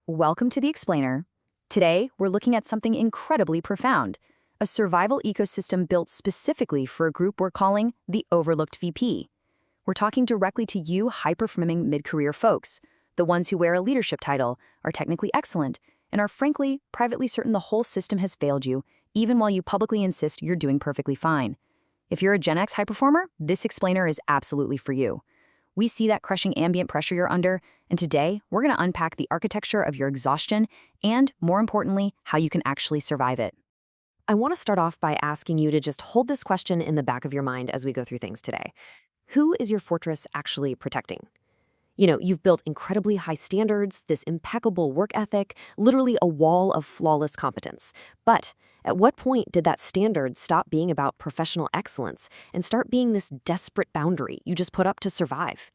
Welcome to the Explainer. Today, we're looking at something incredibly profound, a survival ecosystem built specifically for a group we're calling the Overlooked VP. We're talking directly to you high-performing mid-career folks, the ones who wear a leadership title, are technically excellent, and are frankly, privately certain the whole system has failed you, even while you publicly insist you're doing perfectly fine. If you're a Gen X high performer, this Explainer is absolutely for you. We see that crushing ambient pressure you're under, and today, we're going to unpack the architecture of your exhaustion and, more importantly, how you can actually survive it. I want to start off by asking you to just hold this question in the back of your mind as we go through things today. Who is your fortress actually protecting? You've built incredibly high standards, this impeccable work ethic, literally a wall of flawless competence. But at what point did that standard stop being about professional excellence and start being this desperate boundary you just put up to survive?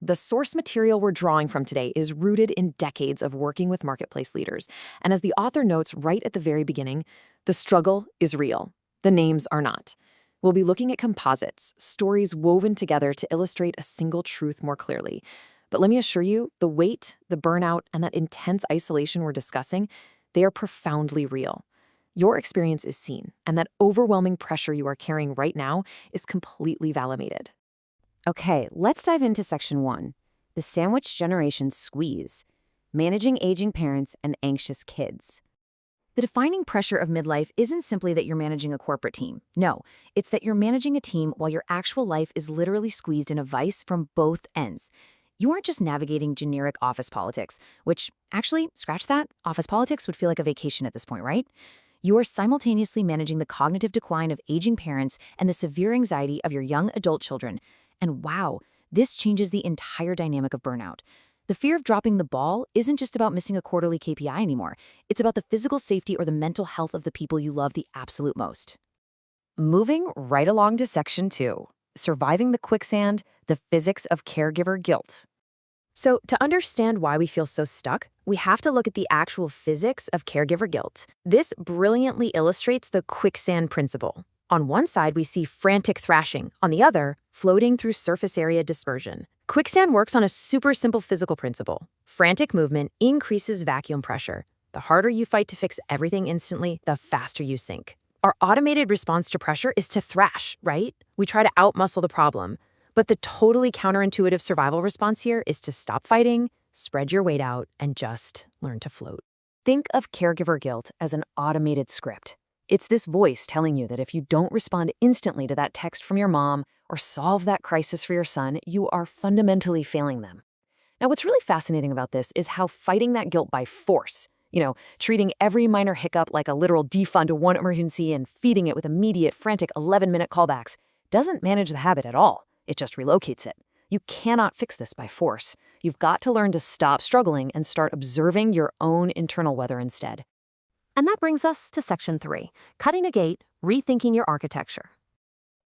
The source material we're drawing from today is rooted in decades of working with marketplace leaders. And as the author notes right at the very beginning, the struggle is real. The names are not. We'll be looking at composites, stories woven together to illustrate a single truth more clearly. But let me assure you, the weight, the burnout, and that intense isolation we're discussing, they are profoundly real. Your experience is seen, and that overwhelming pressure you are carrying right now is completely validated. Okay, let's dive into Section 1, the Sandwich Generation Squeeze, Managing Aging Parents and Anxious Kids. The defining pressure of midlife isn't simply that you're managing a corporate team. No, it's that you're managing a team while your actual life is literally squeezed in a vice from both ends. You aren't just navigating generic office politics, which, actually, scratch that, office politics would feel like a vacation at this point, right? You are simultaneously managing the cognitive decline of aging parents and the severe anxiety of your young adult children. And wow, this changes the entire dynamic of burnout. The fear of dropping the ball isn't just about missing a quarterly KPI anymore. It's about the physical safety or the mental health of the people you love the absolute most. Moving right along to Section 2, Surviving the Quicksand, the Physics of Caregiver Guilt. So, to understand why we feel so stuck, we have to look at the actual physics of caregiver guilt. This brilliantly illustrates the quicksand principle. On one side, we see frantic thrashing. On the other, floating through surface area dispersion. Quicksand works on a super simple physical principle. Frantic movement increases vacuum pressure. The harder you fight to fix everything instantly, the faster you sink. Our automated response to pressure is to thrash, right? We try to outmuscle the problem. But the totally counterintuitive survival response here is to stop fighting, spread your weight out, and just learn to float. Think of caregiver guilt as an automated script. It's this voice telling you that if you don't respond instantly to that text from your mom or solve that crisis for your son, you are fundamentally failing them. Now, what's really fascinating about this is how fighting that guilt by force, treating every minor hiccup like a literal defund one emergency and feeding it with immediate, frantic 11-minute callbacks, doesn't manage the habit at all. It just relocates it. You cannot fix this by force. You've got to learn to stop struggling and start observing your own internal weather instead. And that brings us to Section 3, Cutting a Gate, Rethinking Your Architecture.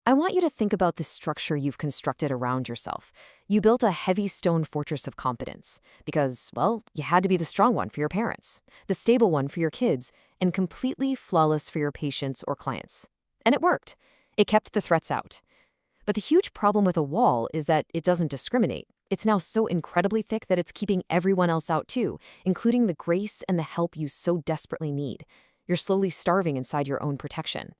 I want you to think about the structure you've constructed around yourself. You built a heavy stone fortress of competence because, well, you had to be the strong one for your parents, the stable one for your kids, and completely flawless for your patients or clients. And it worked. It kept the threats out. But the huge problem with a wall is that it doesn't discriminate. It's now so incredibly thick that it's keeping everyone else out too, including the grace and the help you so desperately need. You're slowly starving inside your own protection.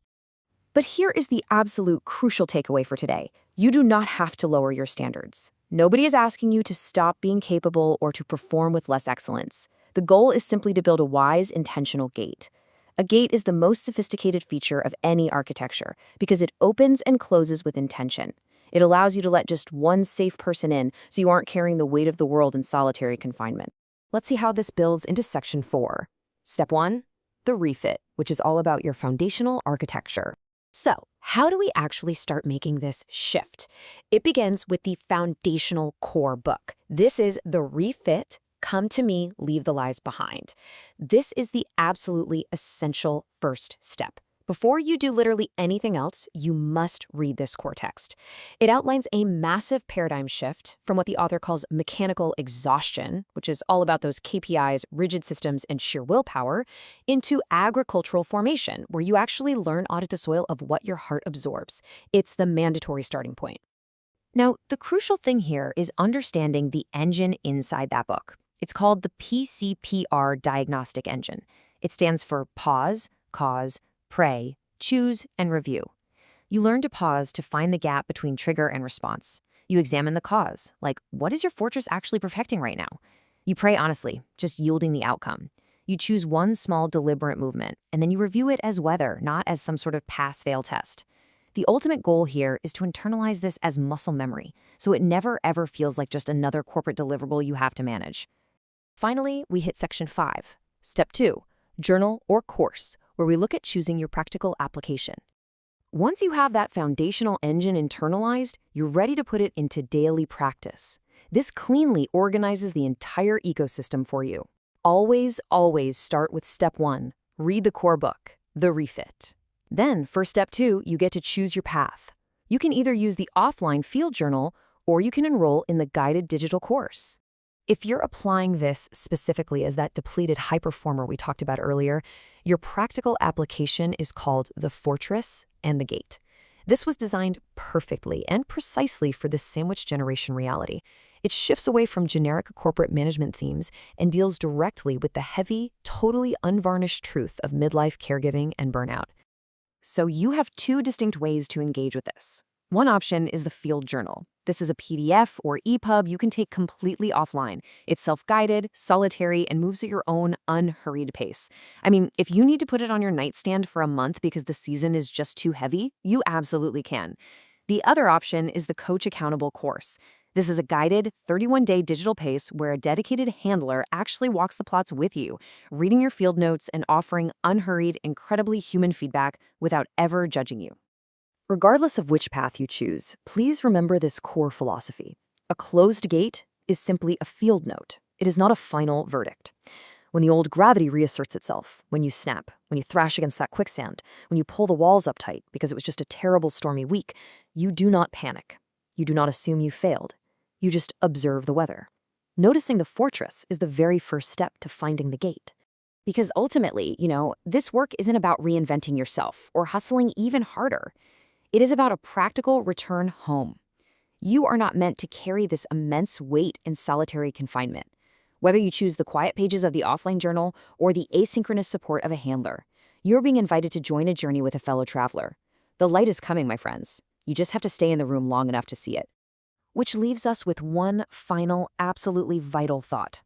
But here is the absolute crucial takeaway for today. You do not have to lower your standards. Nobody is asking you to stop being capable or to perform with less excellence. The goal is simply to build a wise, intentional gate. A gate is the most sophisticated feature of any architecture because it opens and closes with intention. It allows you to let just one safe person in so you aren't carrying the weight of the world in solitary confinement. Let's see how this builds into Section 4. Step 1, the refit, which is all about your foundational architecture. So, how do we actually start making this shift? It begins with the foundational core book. This is the Refit, Come to Me, Leave the Lies Behind. This is the absolutely essential first step. Before you do literally anything else, you must read this core text. It outlines a massive paradigm shift from what the author calls mechanical exhaustion, which is all about those KPIs, rigid systems, and sheer willpower, into agricultural formation, where you actually learn audit the soil of what your heart absorbs. It's the mandatory starting point. Now, the crucial thing here is understanding the engine inside that book. It's called the PCPR diagnostic engine. It stands for pause, cause, pray, choose, and review. You learn to pause to find the gap between trigger and response. You examine the cause, like what is your fortress actually protecting right now? You pray honestly, just yielding the outcome. You choose one small deliberate movement, and then you review it as weather, not as some sort of pass-fail test. The ultimate goal here is to internalize this as muscle memory, so it never ever feels like just another corporate deliverable you have to manage. Finally, we hit section 5. Step 2, journal or course, where we look at choosing your practical application. Once you have that foundational engine internalized, you're ready to put it into daily practice. This cleanly organizes the entire ecosystem for you. Always, always start with step 1. Read the core book, the Refit. Then, for step 2, you get to choose your path. You can either use the offline field journal or you can enroll in the guided digital course. If you're applying this specifically as that depleted high performer we talked about earlier, your practical application is called the Fortress and the Gate. This was designed perfectly and precisely for this sandwich generation reality. It shifts away from generic corporate management themes and deals directly with the heavy, totally unvarnished truth of midlife caregiving and burnout. So you have 2 distinct ways to engage with this. One option is the field journal. This is a PDF or EPUB you can take completely offline. It's self-guided, solitary, and moves at your own unhurried pace. I mean, if you need to put it on your nightstand for a month because the season is just too heavy, you absolutely can. The other option is the Coach Accountable course. This is a guided 31-day digital pace where a dedicated handler actually walks the plots with you, reading your field notes and offering unhurried, incredibly human feedback without ever judging you. Regardless of which path you choose, please remember this core philosophy. A closed gate is simply a field note. It is not a final verdict. When the old gravity reasserts itself, when you snap, when you thrash against that quicksand, when you pull the walls up tight because it was just a terrible stormy week, you do not panic. You do not assume you failed. You just observe the weather. Noticing the fortress is the very first step to finding the gate. Because ultimately, this work isn't about reinventing yourself or hustling even harder. It is about a practical return home. You are not meant to carry this immense weight in solitary confinement. Whether you choose the quiet pages of the offline journal or the asynchronous support of a handler, you're being invited to join a journey with a fellow traveler. The light is coming, my friends. You just have to stay in the room long enough to see it. Which leaves us with one final, absolutely vital thought.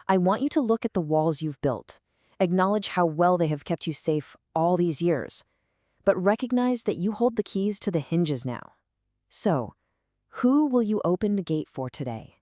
I want you to look at the walls you've built, acknowledge how well they have kept you safe all these years, but recognize that you hold the keys to the hinges now. So, who will you open the gate for today?